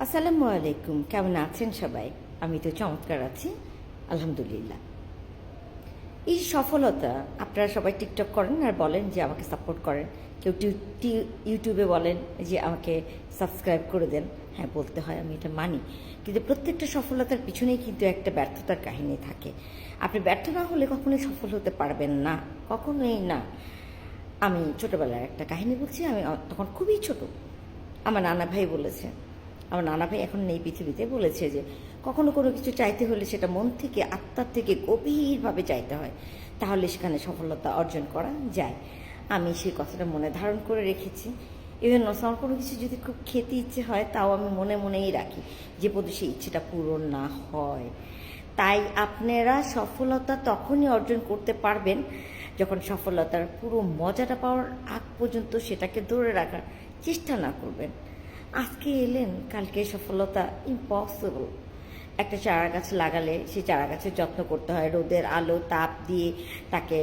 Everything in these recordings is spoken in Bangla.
আসসালামু আলাইকুম, কেমন আছেন সবাই? আমি তো চমৎকার আছি, আলহামদুলিল্লাহ। এই সফলতা, আপনারা সবাই টিকটক করেন আর বলেন যে আমাকে সাপোর্ট করেন, কেউ ইউটিউবে বলেন যে আমাকে সাবস্ক্রাইব করে দেন। হ্যাঁ, বলতে হয়, আমি এটা মানি। কিন্তু প্রত্যেকটা সফলতার পিছনেই কিন্তু একটা ব্যর্থতার কাহিনী থাকে। আপনি ব্যর্থ না হলে কখনোই সফল হতে পারবেন না, কখনোই না। আমি ছোটোবেলার একটা কাহিনী বলছি। আমি তখন খুবই ছোট। আমার নানা ভাই বলেছে, আমার নানা ভাই এখন নেই পৃথিবীতে, বলেছে যে কখনো কোনো কিছু চাইতে হলে সেটা মন থেকে, আত্মার থেকে গভীরভাবে চাইতে হয়, তাহলে সেখানে সফলতা অর্জন করা যায়। আমি সেই কথাটা মনে ধারণ করে রেখেছি। ইভেন আমার কোনো কিছু যদি খুব খেতে ইচ্ছে হয়, তাও আমি মনে মনেই রাখি, যে পর্যন্ত সেই ইচ্ছেটা পূরণ না হয়। তাই আপনারা সফলতা তখনই অর্জন করতে পারবেন যখন সফলতার পুরো মজাটা পাওয়ার আগ পর্যন্ত সেটাকে ধরে রাখার চেষ্টা না করবেন। আজকে এলেন, কালকে সফলতা ইম্পসিবল। একটা চারা গাছ লাগালে সেই চারা গাছের যত্ন করতে হয়, রোদের আলো তাপ দিয়ে তাকে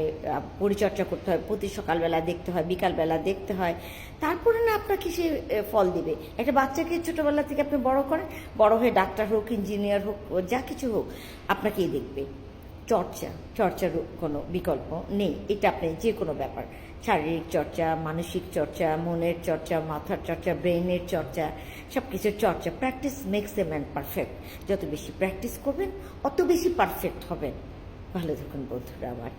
পরিচর্যা করতে হয়, প্রতি সকালবেলা দেখতে হয়, বিকালবেলা দেখতে হয়, তারপরে না আপনাকে সে ফল দিবে। একটা বাচ্চাকে ছোটোবেলা থেকে আপনি বড় করেন, বড় হয়ে ডাক্তার হোক, ইঞ্জিনিয়ার হোক, যা কিছু হোক, আপনাকেই দেখবে। চর্চার কোনো বিকল্প নেই। এটা আপনি যে কোনো ব্যাপার, শারীরিক চর্চা, মানসিক চর্চা, মনের চর্চা, মাথার চর্চা, ব্রেনের চর্চা, সব কিছুর চর্চা। Practice makes a man perfect. যত বেশি প্র্যাকটিস করবেন, অত বেশি পারফেক্ট হবেন। ভালো থাকুন বন্ধুরা আমার।